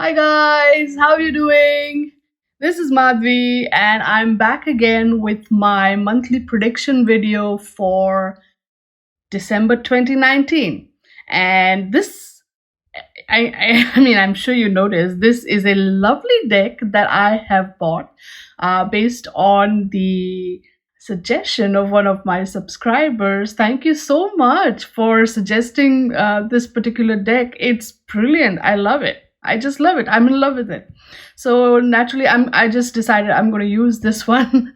Hi guys, how you doing? This is Madhvi and I'm back again with my monthly prediction video for December 2019. And this I mean I'm sure you noticed this is a lovely deck that I have bought based on the suggestion of one of my subscribers. Thank you so much for suggesting this particular deck. It's brilliant. I love it. I just love it. I'm in love with it. So naturally, I just decided I'm going to use this one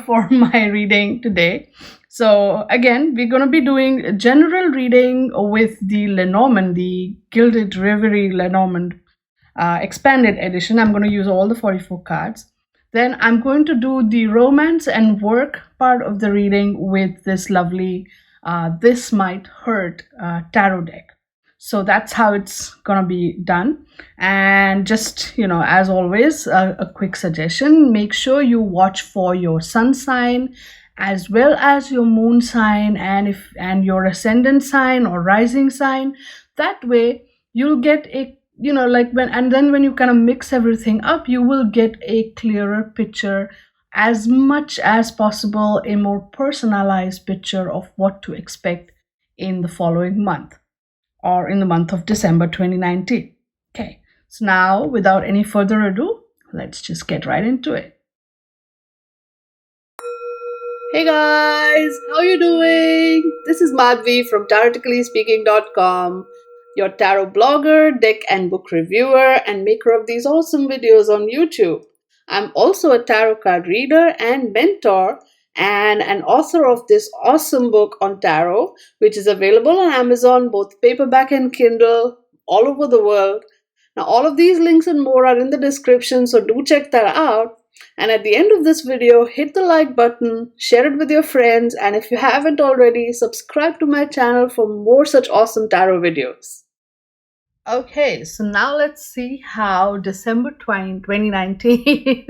for my reading today. So again, we're going to be doing general reading with the Lenormand, the Gilded Reverie Lenormand expanded edition. I'm going to use all the 44 cards. Then I'm going to do the romance and work part of the reading with this lovely This Might Hurt tarot deck. So that's how it's gonna be done. And just, as always, a quick suggestion: make sure you watch for your sun sign as well as your moon sign and your ascendant sign or rising sign. That way you'll get a, when you kind of mix everything up, you will get a clearer picture, as much as possible a more personalized picture of what to expect in the following month, or in the month of December 2019. Okay, so now without any further ado, let's just get right into it. Hey guys, how you doing? This is Madhvi from TaroticallySpeaking.com, your tarot blogger, deck and book reviewer, and maker of these awesome videos on YouTube. I'm also a tarot card reader and mentor, and an author of this awesome book on tarot, which is available on Amazon, both paperback and Kindle, all over the world. Now, all of these links and more are in the description, so do check that out. And at the end of this video, hit the like button, share it with your friends, and if you haven't already, subscribe to my channel for more such awesome tarot videos. Okay, so now let's see how December 2019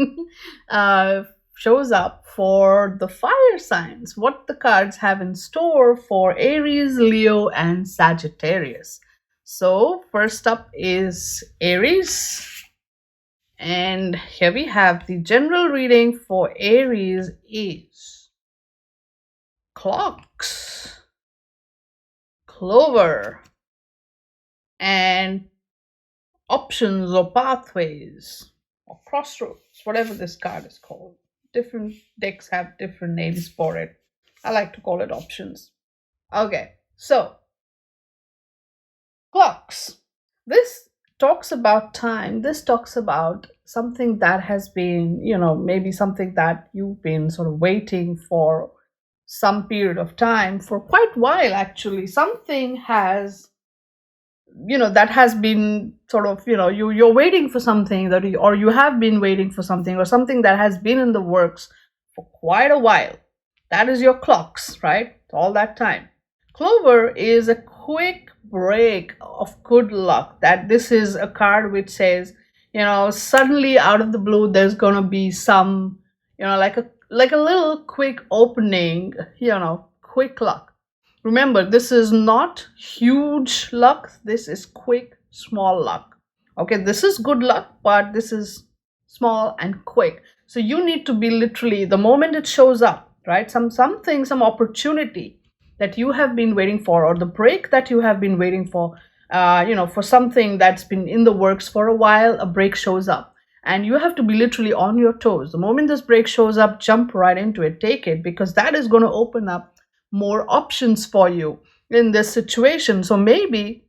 shows up for the fire signs, what the cards have in store for Aries, Leo, and Sagittarius. So first up is Aries. And here we have the general reading for Aries is clocks, clover, and options or pathways or crossroads, whatever this card is called. Different decks have different names for it. I like to call it options. Okay, so clocks. This talks about time. This talks about something that has been, maybe something that you've been sort of waiting for some period of time, for quite a while actually. Something has, that has been sort of, you're waiting for something that or you have been waiting for something, or something that has been in the works for quite a while. That is your clocks, right? All that time. Clover is a quick break of good luck. That this is a card which says, suddenly out of the blue there's gonna be some, like a little quick opening, quick luck. Remember, this is not huge luck. This is quick, small luck. Okay, this is good luck, but this is small and quick. So you need to be literally, the moment it shows up, right? Something, some opportunity that you have been waiting for, or the break that you have been waiting for, for something that's been in the works for a while, a break shows up. And you have to be literally on your toes. The moment this break shows up, jump right into it, take it, because that is going to open up more options for you in this situation. So maybe,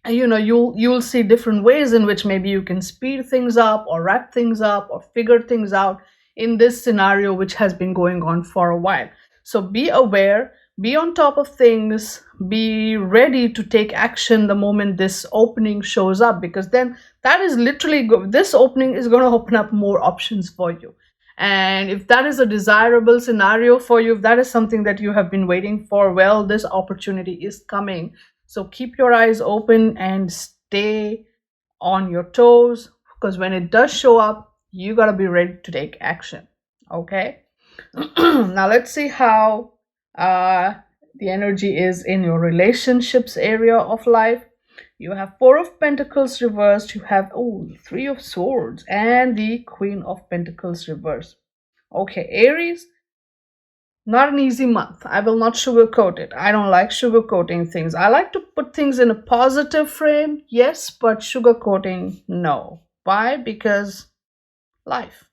you'll see different ways in which maybe you can speed things up or wrap things up or figure things out in this scenario which has been going on for a while. So be aware, be on top of things, be ready to take action the moment this opening shows up, because then that is literally this opening is going to open up more options for you. And if that is a desirable scenario for you, if that is something that you have been waiting for, well, this opportunity is coming. So keep your eyes open and stay on your toes, because when it does show up, you got to be ready to take action. Okay. Now let's see how the energy is in your relationships area of life. You have Four of Pentacles reversed. You have, oh, Three of Swords and the Queen of Pentacles reversed. Okay, Aries, not an easy month. I will not sugarcoat it. I don't like sugarcoating things. I like to put things in a positive frame, yes, but sugarcoating, no. Why? Because life,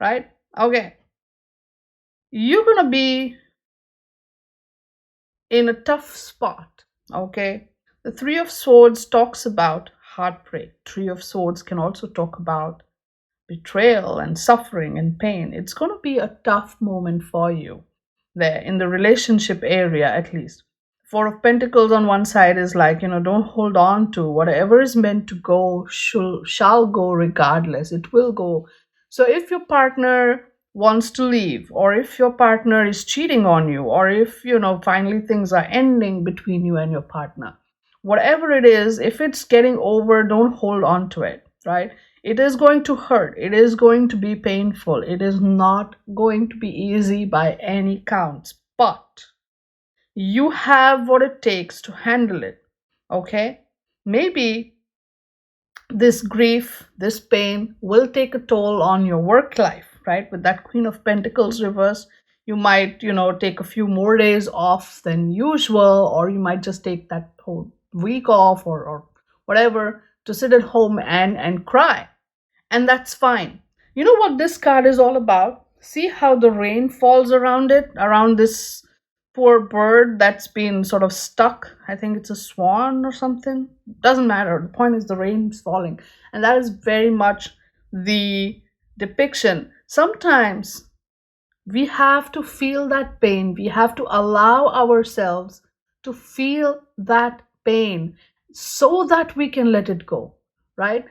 right? Okay. You're gonna be in a tough spot, okay? The Three of Swords talks about heartbreak. Three of Swords can also talk about betrayal and suffering and pain. It's going to be a tough moment for you there in the relationship area, at least. Four of Pentacles on one side is like, don't hold on to whatever is meant to go, shall go regardless. It will go. So if your partner wants to leave, or if your partner is cheating on you, or if, finally things are ending between you and your partner, whatever it is, if it's getting over, don't hold on to it, right? It is going to hurt. It is going to be painful. It is not going to be easy by any counts, but you have what it takes to handle it, okay? Maybe this grief, this pain will take a toll on your work life, right? With that Queen of Pentacles reverse, you might, take a few more days off than usual, or you might just take that whole week off or whatever to sit at home and cry. And that's fine. You know what this card is all about? See how the rain falls around it, around this poor bird that's been sort of stuck. I think it's a swan or something. Doesn't matter. The point is the rain's falling. And that is very much the depiction. Sometimes we have to feel that pain. We have to allow ourselves to feel that pain so that we can let it go, right?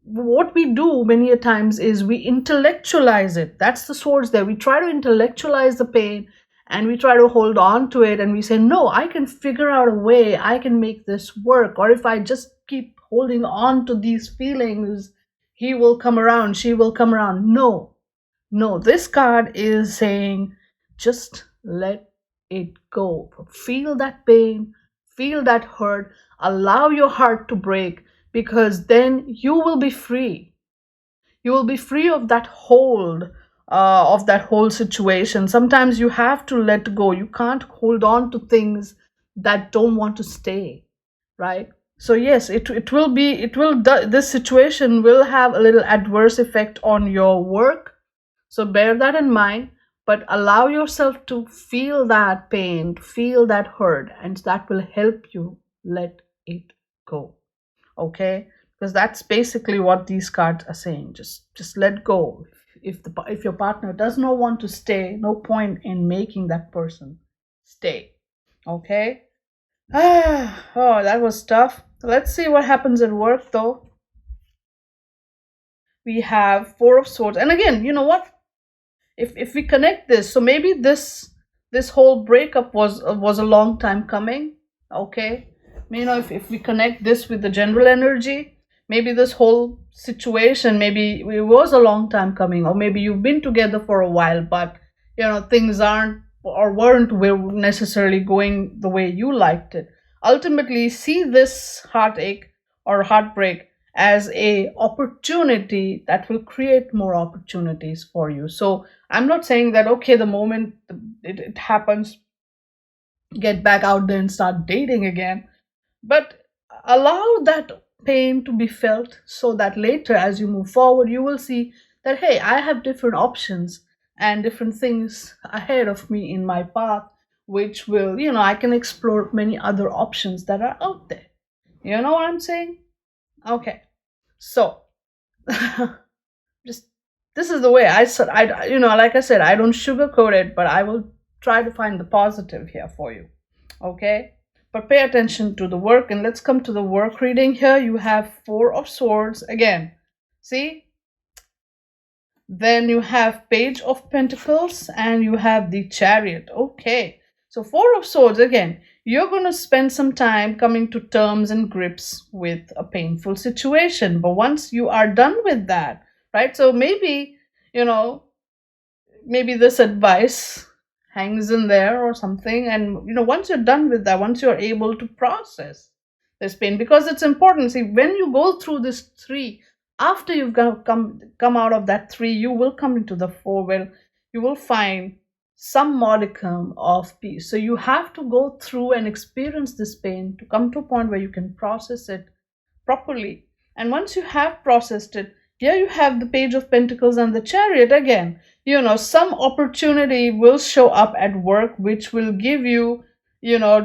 What we do many a times is we intellectualize it. That's the swords there. We try to intellectualize the pain and we try to hold on to it, and we say, no, I can figure out a way, I can make this work. Or if I just keep holding on to these feelings, he will come around, she will come around. No, this card is saying just let it go. Feel that pain, feel that hurt, allow your heart to break, because then you will be free. You will be free of that hold, of that whole situation. Sometimes you have to let go. You can't hold on to things that don't want to stay, right? So yes, this situation will have a little adverse effect on your work. So bear that in mind, but allow yourself to feel that pain, feel that hurt, and that will help you let it go. Okay? Because that's basically what these cards are saying. Just let go. If your partner does not want to stay, no point in making that person stay. Okay? Oh, that was tough. Let's see what happens at work though. We have Four of Swords. And again, you know what? If we connect this, so maybe this whole breakup was a long time coming, okay? If we connect this with the general energy, maybe this whole situation, maybe it was a long time coming, or maybe you've been together for a while, but things aren't or weren't necessarily going the way you liked it. Ultimately, see this heartache or heartbreak as a opportunity that will create more opportunities for you. So I'm not saying that, okay, the moment it happens, get back out there and start dating again, but allow that pain to be felt so that later as you move forward, you will see that, hey, I have different options and different things ahead of me in my path, which will, I can explore many other options that are out there. You know what I'm saying? Okay. So, just this is the way I said. Like I said, I don't sugarcoat it, but I will try to find the positive here for you. Okay, but pay attention to the work, and let's come to the work reading here. You have Four of Swords again. See, then you have Page of Pentacles, and you have the Chariot. Okay, so Four of Swords again. You're going to spend some time coming to terms and grips with a painful situation. But once you are done with that, right? So maybe, maybe this advice hangs in there or something. And, once you're done with that, once you're able to process this pain, because it's important. See, when you go through this three, after you've come out of that three, you will come into the four, where you will find some modicum of peace. So you have to go through and experience this pain to come to a point where you can process it properly. And once you have processed it, here you have the Page of Pentacles and the Chariot again. Some opportunity will show up at work which will give you,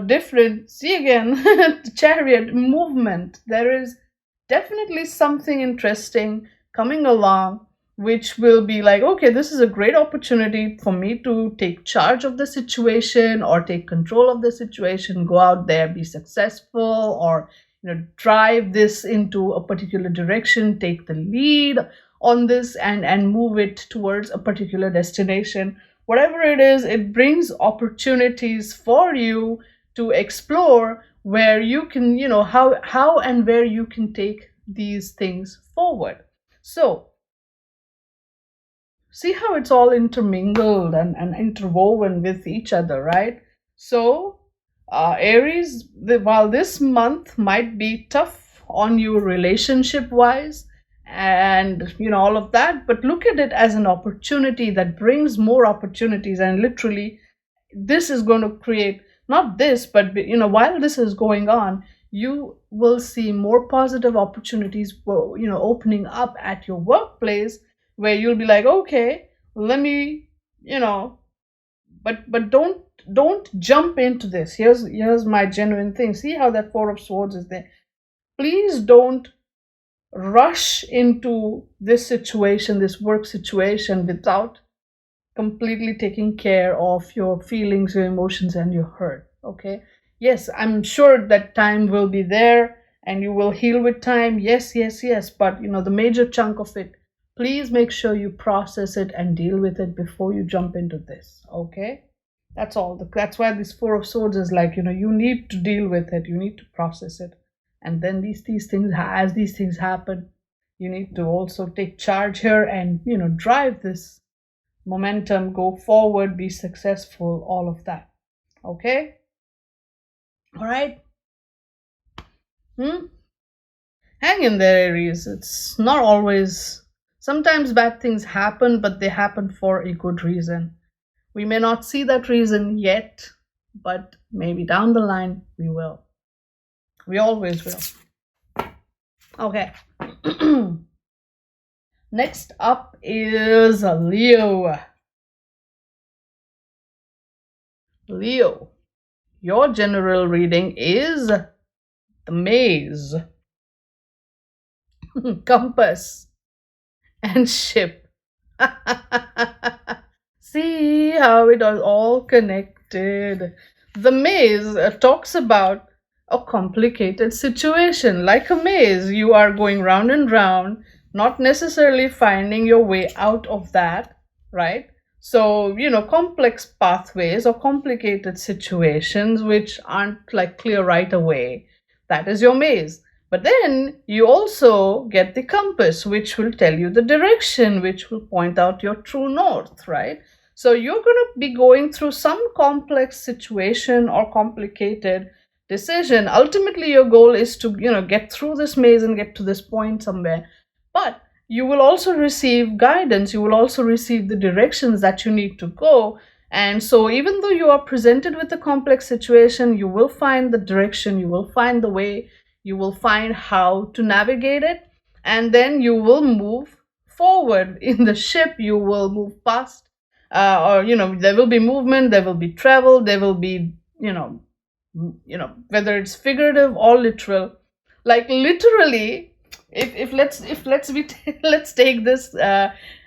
different, see again, the Chariot movement. There is definitely something interesting coming along which will be like, okay, this is a great opportunity for me to take charge of the situation or take control of the situation, go out there, be successful, or drive this into a particular direction, take the lead on this, and move it towards a particular destination. Whatever it is, it brings opportunities for you to explore where you can, how and where you can take these things forward. So see how it's all intermingled and interwoven with each other, right? So Aries, while this month might be tough on you relationship wise and all of that, but look at it as an opportunity that brings more opportunities. And literally this is going to create, not this, but while this is going on, you will see more positive opportunities opening up at your workplace, where you'll be like, okay, let me, but don't jump into this. Here's my genuine thing. See how that Four of Swords is there. Please don't rush into this situation, this work situation, without completely taking care of your feelings, your emotions, and your hurt. Okay, yes, I'm sure that time will be there and you will heal with time. Yes, but the major chunk of it, please make sure you process it and deal with it before you jump into this. Okay, that's all. That's why this Four of Swords is like, you need to deal with it, you need to process it, and then these things, as these things happen, you need to also take charge here and drive this momentum, go forward, be successful, all of that. Okay, all right. Hang in there, Aries. It's not always, sometimes bad things happen, but they happen for a good reason. We may not see that reason yet, but maybe down the line we will. We always will. Okay. Next up is Leo. Leo, your general reading is the Maze, Compass, and Ship. See how it is all connected. The Maze talks about a complicated situation. Like a maze, you are going round and round, not necessarily finding your way out of that, right? So, complex pathways or complicated situations which aren't like clear right away. That is your maze. But then you also get the compass, which will tell you the direction, which will point out your true north, right? So you're going to be going through some complex situation or complicated decision. Ultimately, your goal is to, get through this maze and get to this point somewhere. But you will also receive guidance. You will also receive the directions that you need to go. And so even though you are presented with a complex situation, you will find the direction, you will find the way, you will find how to navigate it, and then you will move forward. In the ship, you will move past, or there will be movement, there will be travel, there will be whether it's figurative or literal. Like literally, if let's take this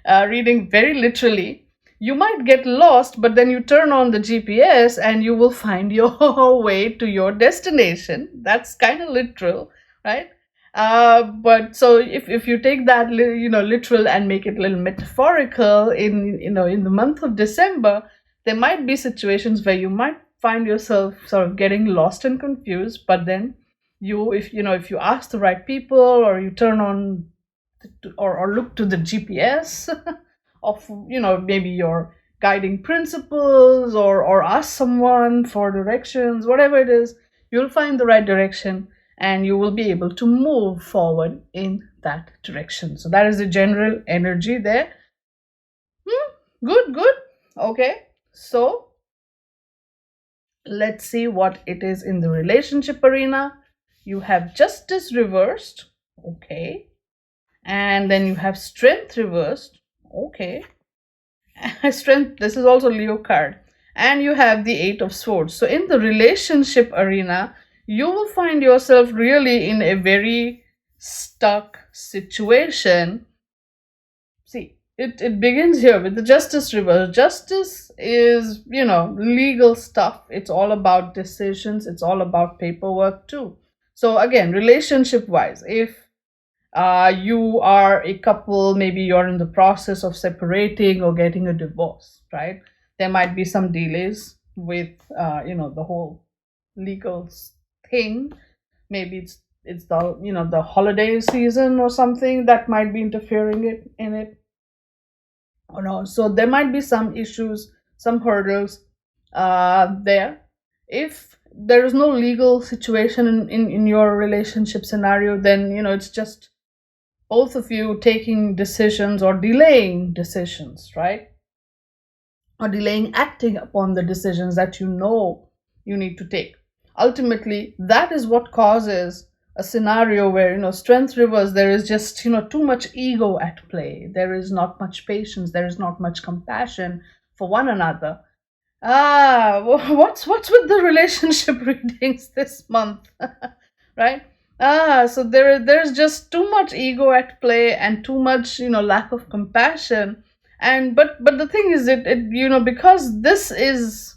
reading very literally. You might get lost, but then you turn on the GPS and you will find your way to your destination. That's kind of literal, right? But so if you take that literal and make it a little metaphorical, in the month of December, there might be situations where you might find yourself sort of getting lost and confused. But then if you ask the right people, or you turn on or look to the GPS of maybe your guiding principles, or ask someone for directions, whatever it is, you'll find the right direction, and you will be able to move forward in that direction. So that is the general energy there. Good, good. Okay, so let's see what it is in the relationship arena. You have justice reversed. Okay. And then you have strength reversed. Okay. Strength, this is also Leo card. And you have the Eight of Swords. So in the relationship arena, you will find yourself really in a very stuck situation. See, it begins here with the justice reverse. Justice is, legal stuff. It's all about decisions. It's all about paperwork too. So again, relationship wise, if you are a couple, maybe you're in the process of separating or getting a divorce, right? There might be some delays with, the whole legal thing. Maybe it's the, the holiday season or something that might be interfering in it. Or no, so there might be some issues, some hurdles there. If there is no legal situation in your relationship scenario, then it's just both of you taking decisions or delaying decisions, right? Or delaying acting upon the decisions that you need to take. Ultimately, that is what causes a scenario where, strength reverse, there is just, too much ego at play. There is not much patience. There is not much compassion for one another. What's with the relationship readings this month? Right? So there's just too much ego at play and too much, lack of compassion. And but the thing is, because this is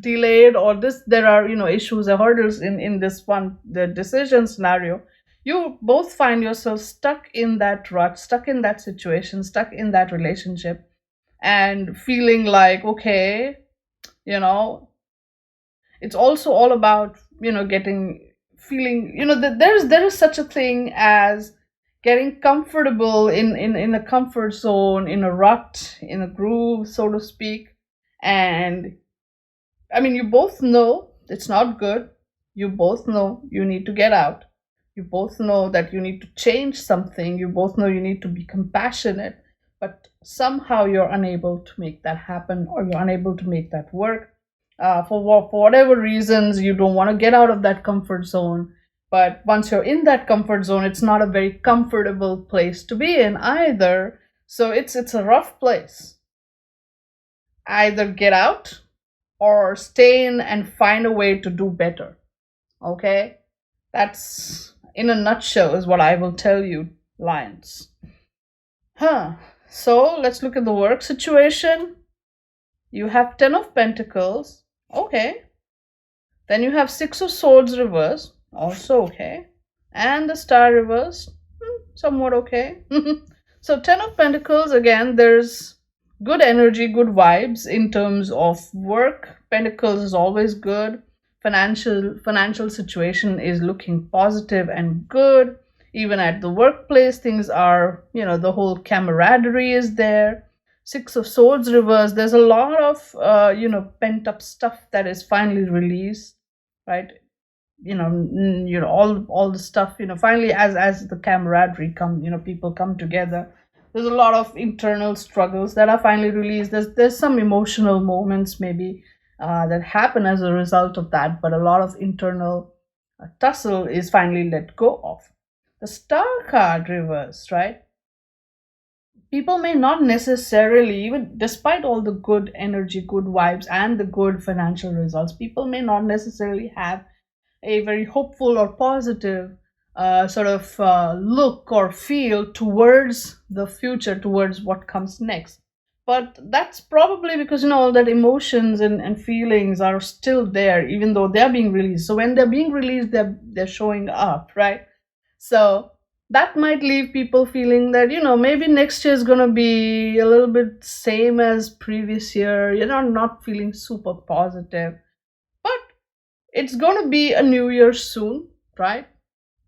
delayed, or there are, issues or hurdles in this one, the decision scenario, you both find yourself stuck in that rut, stuck in that situation, stuck in that relationship, and feeling like, okay, it's also all about, feeling, that there is such a thing as getting comfortable in a comfort zone, in a rut, in a groove, so to speak. And I mean, you both know it's not good. You both know you need to get out. You both know that you need to change something. You both know you need to be compassionate, but somehow you're unable to make that happen, or you're unable to make that work. For whatever reasons, you don't want to get out of that comfort zone. But once you're in that comfort zone, it's not a very comfortable place to be in either. So it's a rough place. Either get out or stay in and find a way to do better. Okay? That's, in a nutshell, is what I will tell you, Lions. So let's look at the work situation. You have 10 of Pentacles. Okay. Then you have 6 of Swords reversed. Also okay. And the Star reversed. Somewhat okay. So 10 of Pentacles, again, there's good energy, good vibes in terms of work. Pentacles is always good. Financial situation is looking positive and good. Even at the workplace, things are, the whole camaraderie is there. 6 of Swords reversed. There's a lot of, pent up stuff that is finally released, right? All the stuff, finally, as the camaraderie people come together. There's a lot of internal struggles that are finally released. There's some emotional moments maybe that happen as a result of that, but a lot of internal tussle is finally let go of. The Star card reversed, right? People may not necessarily, even despite all the good energy, good vibes, and the good financial results, people may not necessarily have a very hopeful or positive look or feel towards the future, towards what comes next. But that's probably because, all that emotions and feelings are still there, even though they're being released. So when they're being released, they're showing up, right? So that might leave people feeling that, maybe next year is going to be a little bit same as previous year, not feeling super positive. But it's going to be a new year soon, right?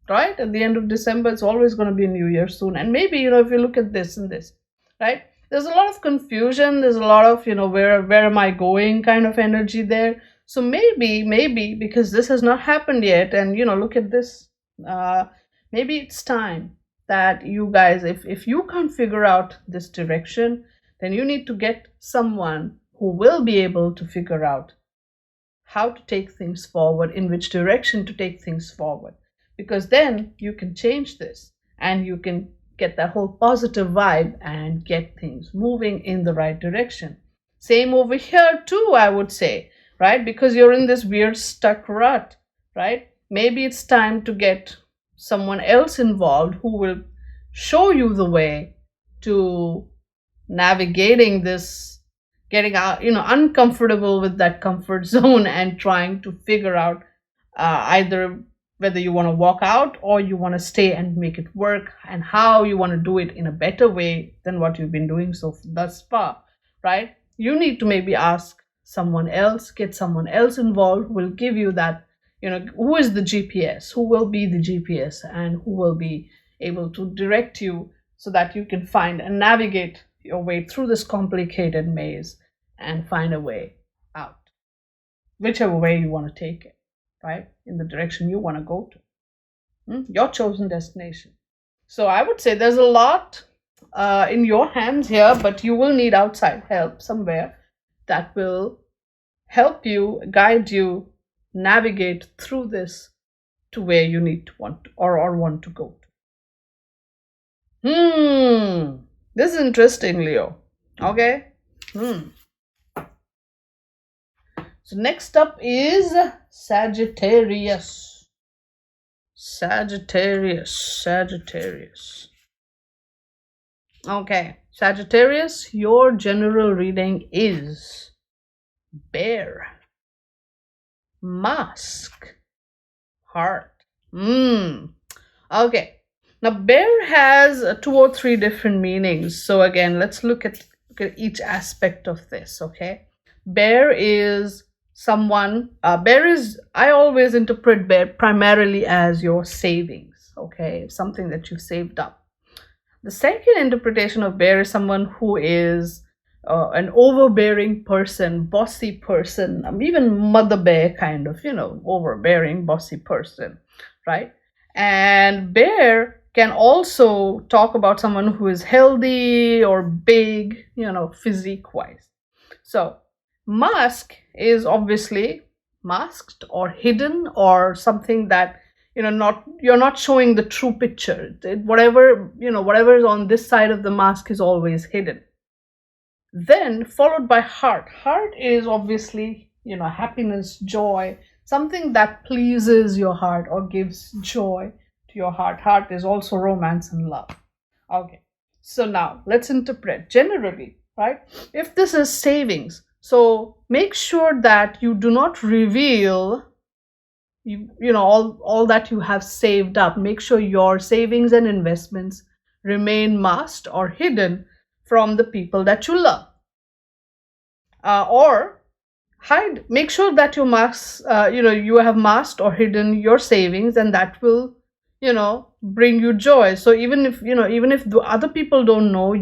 Right? At the end of December, it's always going to be a new year soon. And maybe, if you look at this and this, right? There's a lot of confusion. There's a lot of, where am I going kind of energy there. So maybe, because this has not happened yet, and, look at this, uh, maybe it's time that you guys, if you can't figure out this direction, then you need to get someone who will be able to figure out how to take things forward, in which direction to take things forward, because then you can change this and you can get that whole positive vibe and get things moving in the right direction. Same over here too, I would say, right? Because you're in this weird stuck rut, right? Maybe it's time to get someone else involved who will show you the way to navigating this, getting out, uncomfortable with that comfort zone and trying to figure out either whether you want to walk out or you want to stay and make it work, and how you want to do it in a better way than what you've been doing so thus far, right? You need to maybe ask someone else, get someone else involved who will give you that, who is the GPS, who will be the GPS, and who will be able to direct you so that you can find and navigate your way through this complicated maze and find a way out, whichever way you want to take it, right? In the direction you want to go to, your chosen destination. So I would say there's a lot in your hands here, but you will need outside help somewhere that will help you, guide you, navigate through this to where you need to want to go to. This is interesting, Leo. Okay. So next up is Sagittarius. Sagittarius. Okay, Sagittarius, your general reading is Bear, Mask, Heart. Okay. Now, bear has 2 or 3 different meanings. So again, let's look at each aspect of this, okay? Bear is someone, I always interpret bear primarily as your savings, okay? Something that you saved up. The second interpretation of bear is someone who is an overbearing person, bossy person, even mother bear kind of, overbearing, bossy person, right? And bear can also talk about someone who is healthy or big, physique wise. So mask is obviously masked or hidden, or something that you're not showing the true picture. Whatever is on this side of the mask is always hidden. Then followed by heart. Heart is obviously happiness, joy, something that pleases your heart or gives joy to your heart. Heart is also romance and love. Okay, so now let's interpret generally, right? If this is savings, so make sure that you do not reveal all that you have saved up. Make sure your savings and investments remain masked or hidden from the people that you love, or hide. Make sure that you you have masked or hidden your savings, and that will bring you joy. So even if the other people don't know,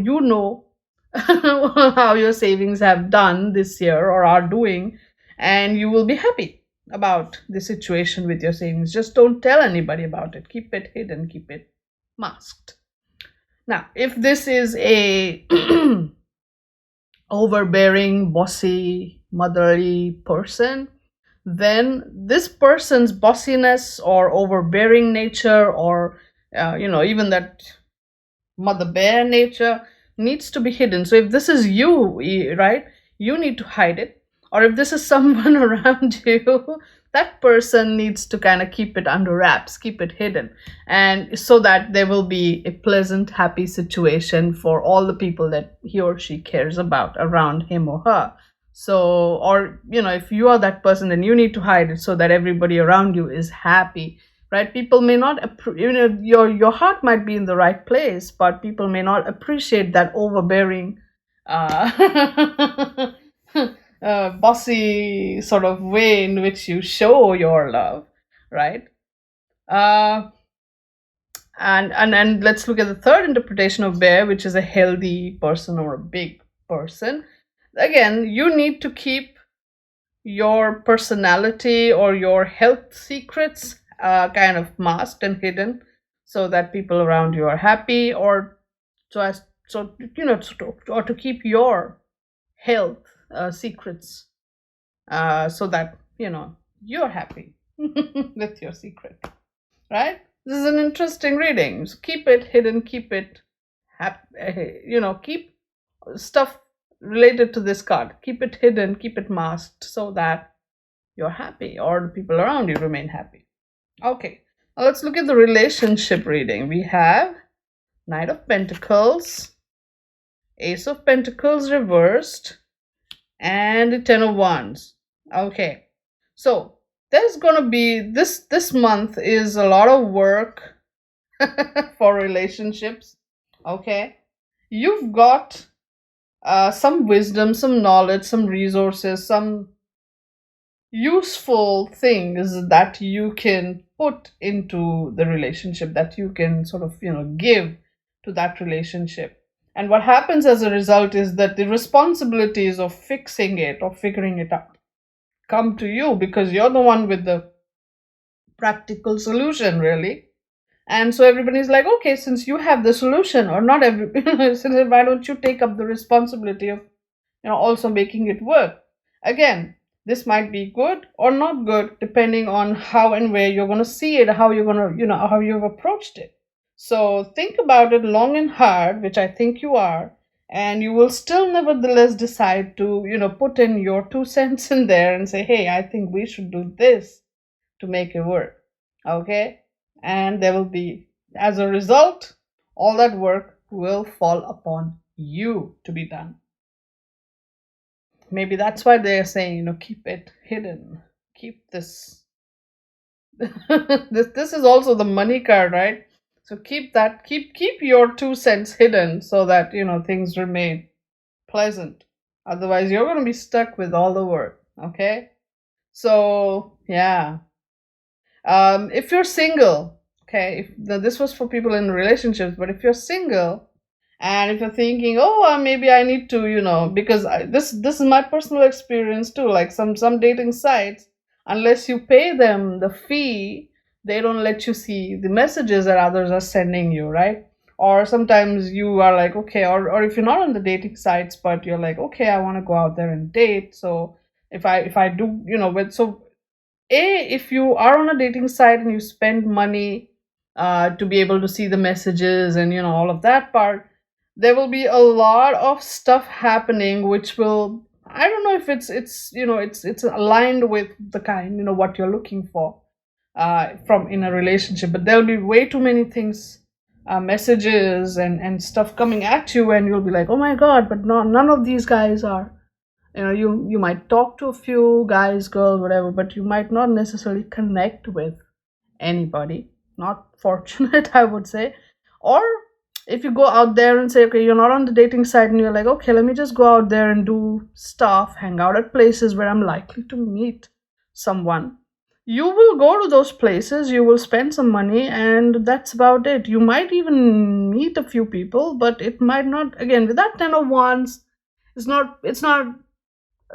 how your savings have done this year or are doing, and you will be happy about the situation with your savings. Just don't tell anybody about it. Keep it hidden, keep it masked. Now, if this is a overbearing, bossy, motherly person, then this person's bossiness or overbearing nature, or even that mother bear nature, needs to be hidden. So if this is you, right, you need to hide it. Or if this is someone around you, that person needs to kind of keep it under wraps, keep it hidden, and so that there will be a pleasant, happy situation for all the people that he or she cares about around him or her. So, or if you are that person, then you need to hide it so that everybody around you is happy, right? People may not your heart might be in the right place, but people may not appreciate that overbearing bossy sort of way in which you show your love, right? And let's look at the third interpretation of bear, which is a healthy person or a big person. Again, you need to keep your personality or your health secrets kind of masked and hidden so that people around you are happy, or so as so or to keep your health secrets, so that you're happy with your secret, right? This is an interesting reading. So keep it hidden, keep it keep stuff related to this card, keep it hidden, keep it masked, so that you're happy or the people around you remain happy. Okay, now let's look at the relationship reading. We have Knight of Pentacles, Ace of Pentacles reversed, and the Ten of Wands. Okay, so there's gonna be this month is a lot of work for relationships. Okay, you've got some wisdom, some knowledge, some resources, some useful things that you can put into the relationship, that you can sort of give to that relationship. And what happens as a result is that the responsibilities of fixing it or figuring it out come to you, because you're the one with the practical solution, really. And so everybody's like, okay, since you have the solution, or not every why don't you take up the responsibility of also making it work. Again, this might be good or not good depending on how and where you're going to see it, how you're going to how you've approached it. So think about it long and hard, which I think you are, and you will still nevertheless decide to put in your 2 cents in there and say, hey, I think we should do this to make it work. Okay, and there will be, as a result, all that work will fall upon you to be done. Maybe that's why they're saying, keep it hidden, keep this this is also the money card, right? So keep your 2 cents hidden, so that things remain pleasant. Otherwise you're going to be stuck with all the work. Okay, so yeah. If you're single, okay, this was for people in relationships, but if you're single and if you're thinking, oh, maybe I need to, because this is my personal experience too, like some dating sites, unless you pay them the fee, they don't let you see the messages that others are sending you, right? Or sometimes you are like, okay, or if you're not on the dating sites, but you're like, okay, I want to go out there and date. So if I do, if you are on a dating site and you spend money to be able to see the messages and all of that part, there will be a lot of stuff happening which will, I don't know if it's aligned with the kind what you're looking for from in a relationship, but there'll be way too many things, messages and stuff coming at you, and you'll be like, oh my god, but none of these guys are, you might talk to a few guys, girls, whatever, but you might not necessarily connect with anybody. Not fortunate, I would say. Or if you go out there and say, okay, you're not on the dating site, and you're like, okay, let me just go out there and do stuff, hang out at places where I'm likely to meet someone. You will go to those places, you will spend some money, and that's about it. You might even meet a few people, but it might not, again, with that 10 of Wands, it's not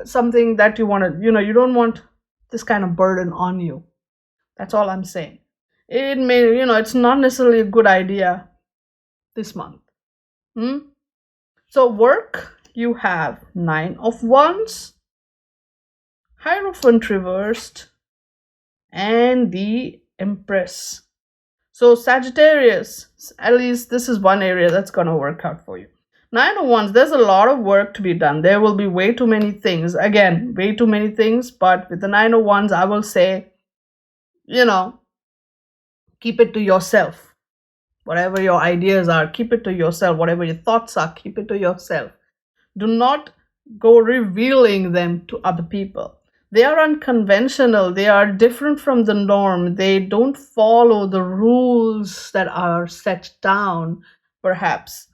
something that you want to, you don't want this kind of burden on you. That's all I'm saying. It may, it's not necessarily a good idea this month. So work, you have 9 of Wands, Hierophant reversed, and the Empress. So Sagittarius, at least this is one area that's going to work out for you. 9 of Wands, there's a lot of work to be done. There will be way too many things. Again, way too many things. But with the 9 of Wands, I will say, keep it to yourself. Whatever your ideas are, keep it to yourself. Whatever your thoughts are, keep it to yourself. Do not go revealing them to other people. They are unconventional. They are different from the norm. They don't follow the rules that are set down, perhaps.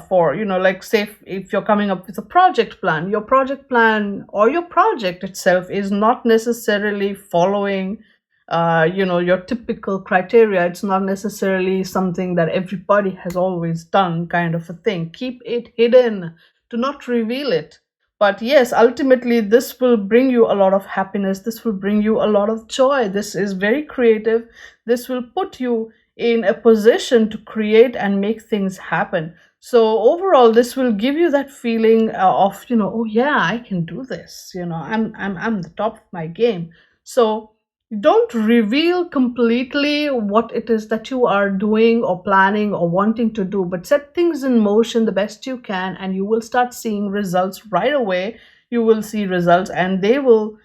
For like say if you're coming up with a project plan, your project plan or your project itself is not necessarily following your typical criteria. It's not necessarily something that everybody has always done, kind of a thing. Keep it hidden. Do not reveal it. But yes, ultimately, this will bring you a lot of happiness. This will bring you a lot of joy. This is very creative. This will put you in a position to create and make things happen. So overall, this will give you that feeling of, oh yeah, I can do this. I'm the top of my game. So don't reveal completely what it is that you are doing or planning or wanting to do, but set things in motion the best you can, and you will start seeing results right away. You will see results, and they will,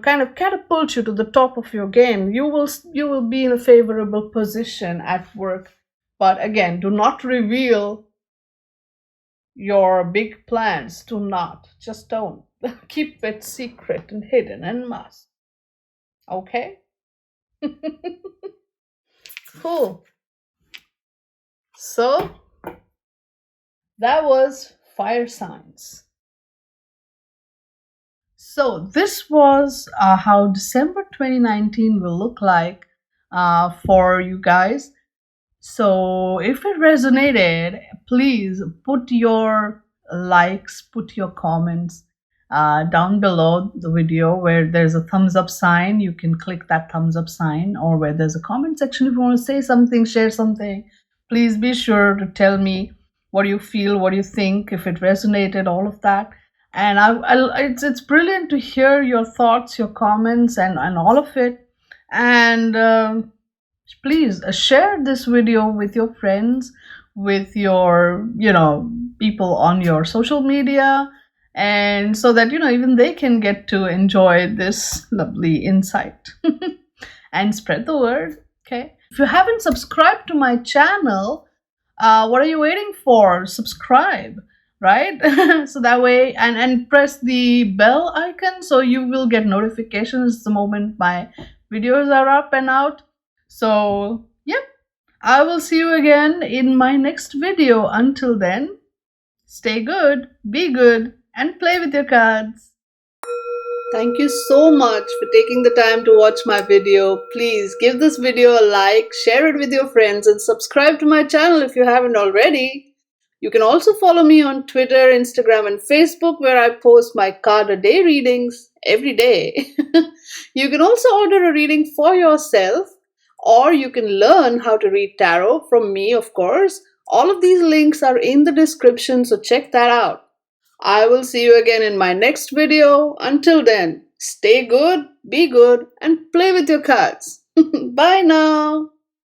kind of catapult you to the top of your game. You will be in a favorable position at work. But again, do not reveal your big plans. Do not. Just don't. Keep it secret and hidden and must. Okay? Cool. So that was fire signs. So this was how December 2019 will look like for you guys. So if it resonated, please put your likes, put your comments down below the video where there's a thumbs up sign. You can click that thumbs up sign, or where there's a comment section if you want to say something, share something. Please be sure to tell me what you feel, what you think, if it resonated, all of that. And it's brilliant to hear your thoughts, your comments, and all of it. And please share this video with your friends, with your people on your social media, and so that even they can get to enjoy this lovely insight and spread the word. Okay, if you haven't subscribed to my channel, what are you waiting for? Subscribe, right? So that way, and press the bell icon so you will get notifications the moment my videos are up and out. So yep, I will see you again in my next video. Until then, stay good, be good, and play with your cards. Thank you so much for taking the time to watch my video. Please give this video a like, share it with your friends, and subscribe to my channel if you haven't already. You can also follow me on Twitter, Instagram, and Facebook, where I post my card a day readings every day. You can also order a reading for yourself, or you can learn how to read tarot from me, of course. All of these links are in the description, so check that out. I will see you again in my next video. Until then, stay good, be good, and play with your cards. Bye now.